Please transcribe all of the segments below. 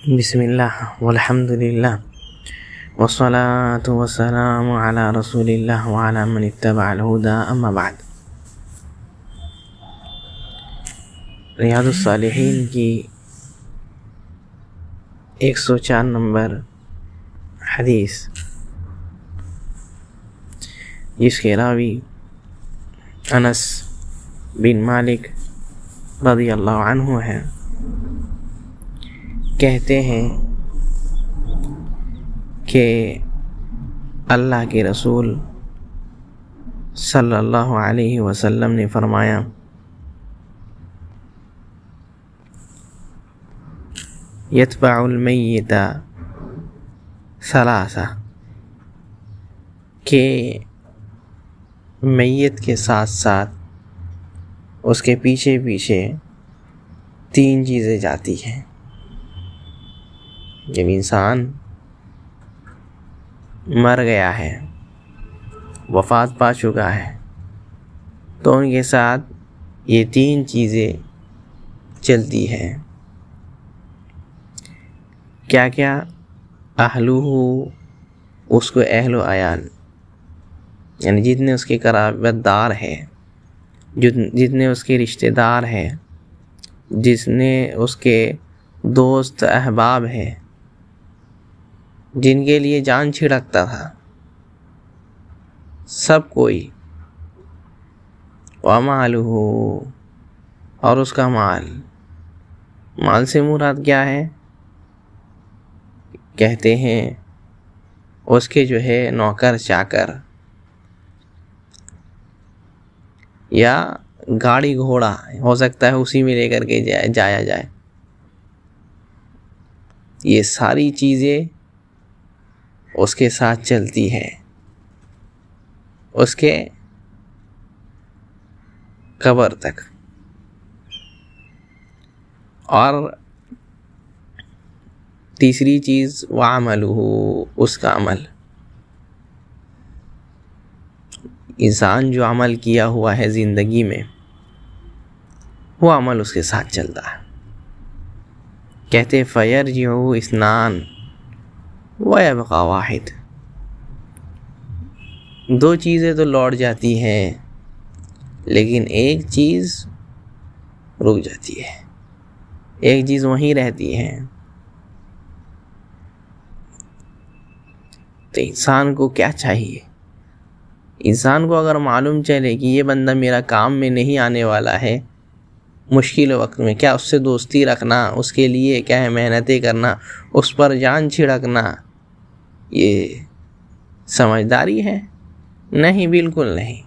بسم اللہ والحمد للہ والصلاة والسلام علی رسول اللہ وعلی من اتبع الہدی اما بعد۔ ریاض الصالحین کی 104 نمبر حدیث، جس کے راوی انس بن مالک رضی اللہ عنہ ہے، کہتے ہیں کہ اللہ کے رسول صلی اللہ علیہ وسلم نے فرمایا، یتبع المیت ثلاثہ، کہ میت کے ساتھ ساتھ اس کے پیچھے پیچھے 3 چیزیں جاتی ہیں۔ جب انسان مر گیا ہے، وفات پا چکا ہے، تو ان کے ساتھ یہ 3 چیزیں چلتی ہیں۔ کیا کیا؟ اہلہ، اس کو اہل و عیال، یعنی جتنے اس کے قرابت دار ہیں، جتنے اس کے رشتہ دار ہیں، جتنے اس کے دوست احباب ہیں، جن کے لیے جان چھڑکتا تھا، سب کوئی۔ ومالہ، اور اس کا مال سے مراد کیا ہے؟ کہتے ہیں اس کے جو ہے نوکر چاکر یا گاڑی گھوڑا، ہو سکتا ہے اسی میں لے کر کے جایا جائے۔ یہ ساری چیزیں اس کے ساتھ چلتی ہے، اس کے قبر تک۔ اور تیسری چیز وعملہ، اس کا عمل، انسان جو عمل کیا ہوا ہے زندگی میں، وہ عمل اس کے ساتھ چلتا ہے۔ کہتے فیرجع اثنان ویبقى واحد، 2 چیزیں تو لوٹ جاتی ہیں، لیکن ایک چیز رک جاتی ہے، ایک چیز وہیں رہتی ہے۔ تو انسان کو کیا چاہیے؟ انسان کو اگر معلوم چلے کہ یہ بندہ میرا کام میں نہیں آنے والا ہے، مشکل وقت میں، کیا اس سے دوستی رکھنا، اس کے لیے کیا ہے محنتیں کرنا، اس پر جان چھڑکنا، یہ سمجھداری ہے؟ نہیں، بالکل نہیں۔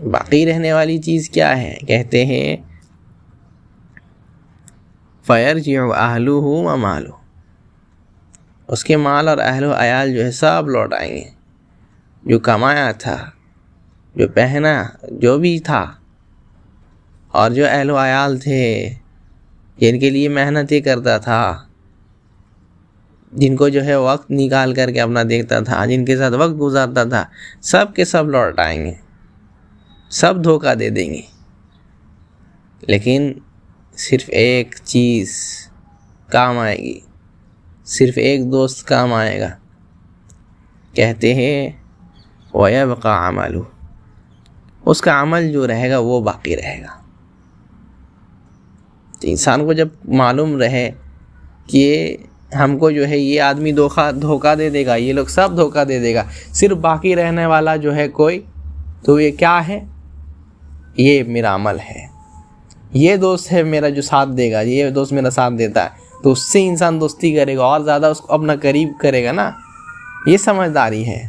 باقی رہنے والی چیز کیا ہے؟ کہتے ہیں فیرجع اہلہ ومالہ، اس کے مال اور اہل و عیال جو ہے سب لوٹ آئیں گے، جو کمایا تھا، جو پہنا، جو بھی تھا، اور جو اہل و عیال تھے جن کے لیے محنتیں کرتا تھا، جن کو جو ہے وقت نکال کر کے اپنا دیکھتا تھا، جن کے ساتھ وقت گزارتا تھا، سب کے سب لوٹ آئیں گے، سب دھوکہ دے دیں گے، لیکن صرف ایک چیز کام آئے گی، صرف ایک دوست کام آئے گا۔ کہتے ہیں وَيَبْقَى عَمَلُهُ، اس کا عمل جو رہے گا وہ باقی رہے گا۔ تو انسان کو جب معلوم رہے کہ ہم کو جو ہے یہ آدمی دھوکہ دے دے گا، یہ لوگ سب دھوکہ دے دے گا، صرف باقی رہنے والا جو ہے کوئی، تو یہ کیا ہے؟ یہ میرا عمل ہے، یہ دوست ہے میرا جو ساتھ دے گا، یہ دوست میرا ساتھ دیتا ہے، تو اس سے انسان دوستی کرے گا اور زیادہ اس کو اپنا قریب کرے گا نا، یہ سمجھداری ہے۔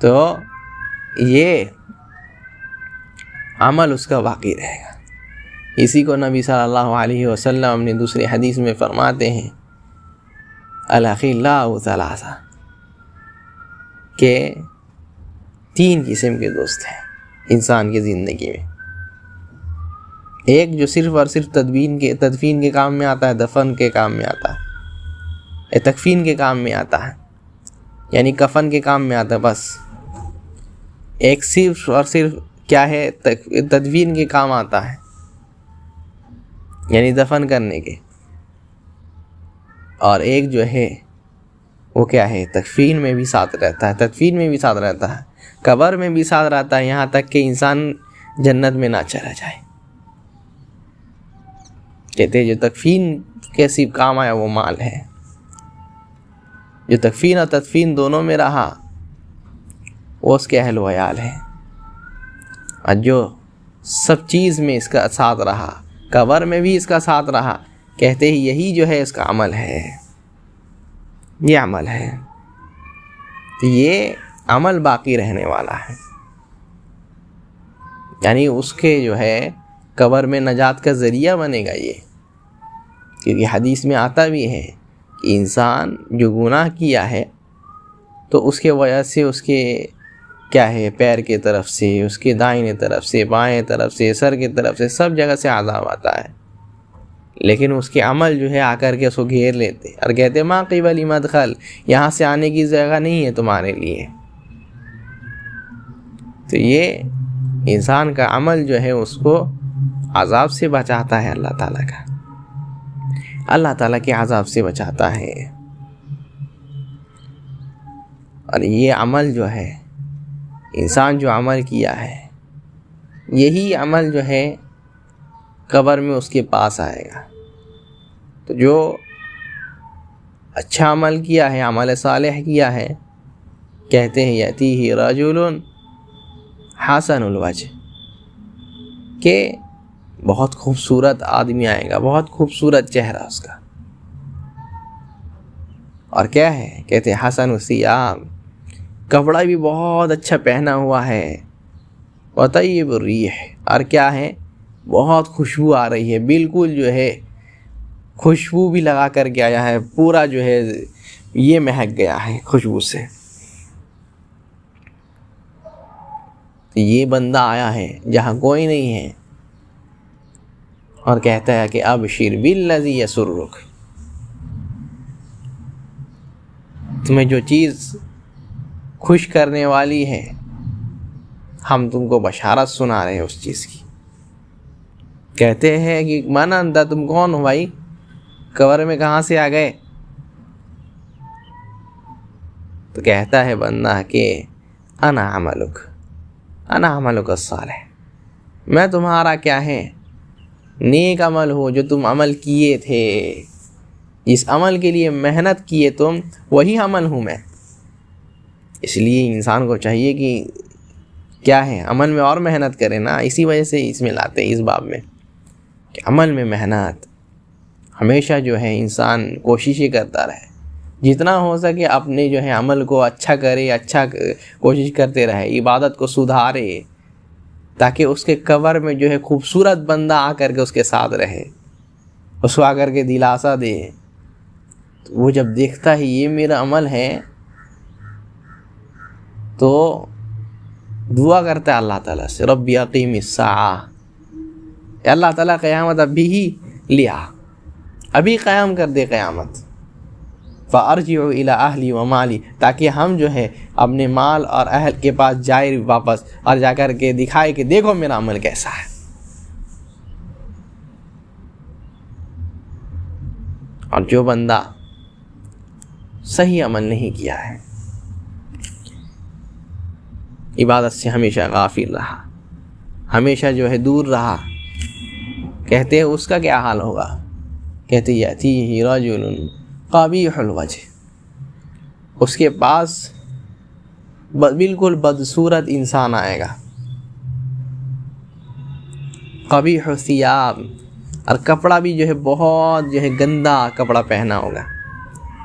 تو یہ عمل اس کا باقی رہے گا۔ اسی کو نبی صلی اللہ علیہ وسلم اپنی دوسری حدیث میں فرماتے ہیں الاخلاء ثلاثہ، کہ 3 قسم کے دوست ہیں انسان کی زندگی میں۔ ایک جو صرف اور صرف تدفین کے کام میں آتا ہے، دفن کے کام میں آتا ہے، تکفین کے کام میں آتا ہے، یعنی کفن کے کام میں آتا ہے بس۔ ایک صرف اور صرف کیا ہے، تدفین کے کام آتا ہے، یعنی دفن کرنے کے، اور ایک جو ہے وہ کیا ہے، تکفین میں بھی ساتھ رہتا ہے، تدفین میں بھی ساتھ رہتا ہے، قبر میں بھی ساتھ رہتا ہے، یہاں تک کہ انسان جنت میں نہ چلا جائے۔ کہتے ہیں جو تکفین کیسی کام آیا وہ مال ہے، جو تکفین اور تدفین دونوں میں رہا وہ اس کے اہل و عیال ہے، اور جو سب چیز میں اس کا ساتھ رہا، قبر میں بھی اس کا ساتھ رہا، کہتے ہیں یہی جو ہے اس کا عمل ہے، یہ عمل ہے، یہ عمل باقی رہنے والا ہے، یعنی اس کے جو ہے قبر میں نجات کا ذریعہ بنے گا یہ، کیونکہ حدیث میں آتا بھی ہے کہ انسان جو گناہ کیا ہے تو اس کے وجہ سے اس کے کیا ہے، پیر کی طرف سے، اس کے دائیں طرف سے، بائیں طرف سے، سر کی طرف سے، سب جگہ سے عذاب آتا ہے، لیکن اس کے عمل جو ہے آ کر کے اس کو گھیر لیتے اور کہتے ما قبل مدخل، یہاں سے آنے کی جگہ نہیں ہے تمہارے لیے۔ تو یہ انسان کا عمل جو ہے اس کو عذاب سے بچاتا ہے، اللہ تعالیٰ کا، اللہ تعالیٰ کے عذاب سے بچاتا ہے، اور یہ عمل جو ہے انسان جو عمل کیا ہے یہی عمل جو ہے قبر میں اس کے پاس آئے گا۔ تو جو اچھا عمل کیا ہے، عمل صالح کیا ہے، کہتے ہیں یأتیہ رجل حسن الوجہ، کہ بہت خوبصورت آدمی آئے گا، بہت خوبصورت چہرہ اس کا، اور کیا ہے، کہتے ہیں حسن الثیاب، کپڑا بھی بہت اچھا پہنا ہوا ہے، وطیب الریح، اور کیا ہے، بہت خوشبو آ رہی ہے، بالکل جو ہے خوشبو بھی لگا کر کے آیا ہے، پورا جو ہے یہ مہک گیا ہے خوشبو سے۔ تو یہ بندہ آیا ہے جہاں کوئی نہیں ہے، اور کہتا ہے کہ ابشر بالذی یسرک، تمہیں جو چیز خوش کرنے والی ہے ہم تم کو بشارت سنا رہے ہیں اس چیز کی۔ کہتے ہیں کہ من انت، تم کون ہو بھائی، قبر میں کہاں سے آ گئے؟ تو کہتا ہے بندہ کہ انا عملک، انا عملک الصالح، میں تمہارا کیا ہے، نیک عمل ہو جو تم عمل کیے تھے، جس عمل کے لیے محنت کیے تم، وہی عمل ہوں میں۔ اس لیے انسان کو چاہیے کہ کیا ہے، عمل میں اور محنت کرے نا، اسی وجہ سے اس میں لاتے ہیں اس باب میں کہ عمل میں محنت، ہمیشہ جو ہے انسان کوششیں کرتا رہے، جتنا ہو سکے اپنے جو ہے عمل کو اچھا کرے، اچھا کوشش کرتے رہے، عبادت کو سدھارے، تاکہ اس کے قبر میں جو ہے خوبصورت بندہ آ کر کے اس کے ساتھ رہے، اس کو آ کر کے دلاسا دے۔ تو وہ جب دیکھتا ہے یہ میرا عمل ہے تو دعا کرتا ہے اللہ تعالیٰ سے، رب اقیم الساعہ، اے اللہ تعالیٰ قیامت ابھی ہی لیا، ابھی قیام کر دے قیامت، فارجع الی اہلی و مالی، تاکہ ہم جو ہے اپنے مال اور اہل کے پاس جائے واپس، اور جا کر کے دکھائے کہ دیکھو میرا عمل کیسا ہے۔ اور جو بندہ صحیح عمل نہیں کیا ہے، عبادت سے ہمیشہ غافل رہا، ہمیشہ جو ہے دور رہا، کہتے ہیں اس کا کیا حال ہوگا، کہتے یأتیہ رجل قبیح الوجہ، اس کے پاس بالکل بدصورت انسان آئے گا، قبیح الثیاب، اور کپڑا بھی جو ہے بہت جو ہے گندا کپڑا پہنا ہوگا۔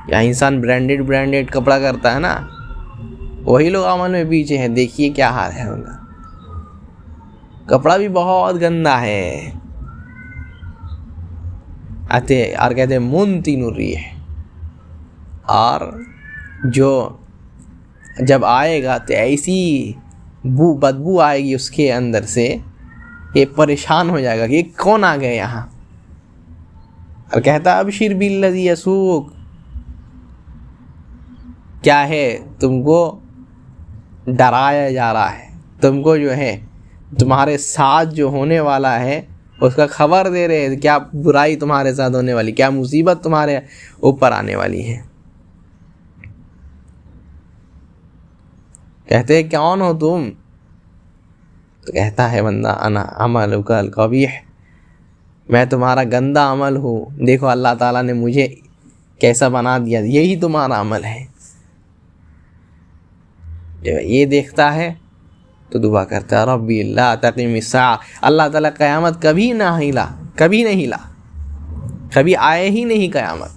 یہاں انسان برانڈیڈ کپڑا کرتا ہے نا، وہی لوگ عمل میں پیچھے ہیں، دیکھیے کیا حال ہے ان کا، کپڑا بھی بہت گندا ہے، آتے اور کہتے ہیں منتن الریح، اور جو جب آئے گا تو ایسی بدبو آئے گی اس کے اندر سے، یہ پریشان ہو جائے گا کہ یہ کون آ گئے یہاں، اور کہتا ابشر بالذی یسوق، کیا ہے، تم کو ڈرایا جا رہا ہے، تم کو جو ہے تمہارے ساتھ جو ہونے والا ہے اس کا خبر دے رہے ہیں کیا برائی تمہارے ساتھ ہونے والی، کیا مصیبت تمہارے اوپر آنے والی ہے. کہتے ہیں کون ہو تم؟ تو کہتا ہے بندہ انا عملک القبیح، میں تمہارا گندا عمل ہوں، دیکھو اللہ تعالیٰ نے مجھے کیسا بنا دیا، یہی تمہارا عمل ہے. جب یہ دیکھتا ہے تو دعا کرتا ہے ربی لا تقم الساعہ، اللہ تعالیٰ قیامت کبھی نہ ہلا، کبھی نہیں لا، کبھی آئے ہی نہیں قیامت.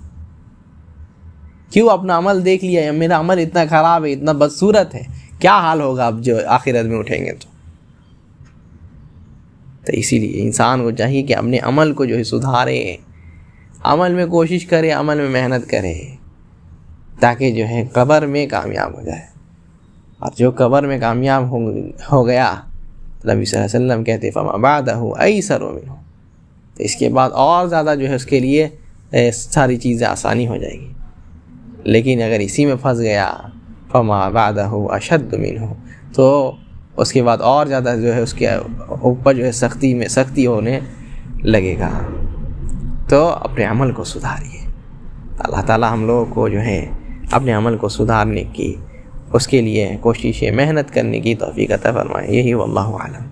کیوں؟ اپنا عمل دیکھ لیا، میرا عمل اتنا خراب ہے، اتنا بدصورت ہے، کیا حال ہوگا اب جو آخرت میں اٹھیں گے. تو اسی لیے انسان کو چاہیے کہ اپنے عمل کو جو ہے سدھارے، عمل میں کوشش کرے، عمل میں محنت کرے، تاکہ جو ہے قبر میں کامیاب ہو جائے. اور جو قبر میں کامیاب ہو گیا، نبی صلی اللہ علیہ وسلم کہتے فما بعدہ ایسر منہ، تو اس کے بعد اور زیادہ جو ہے اس کے لیے ساری چیزیں آسانی ہو جائے گی. لیکن اگر اسی میں پھنس گیا فما بعدہ اشد منہ، تو اس کے بعد اور زیادہ جو ہے اس کے اوپر جو ہے سختی ہونے لگے گا. تو اپنے عمل کو سدھاریے. اللہ تعالیٰ ہم لوگوں کو جو ہے اپنے عمل کو سدھارنے کی، اس کے لیے کوششیں محنت کرنے کی توفیق عطا فرمائے. یہی واللہ اعلم.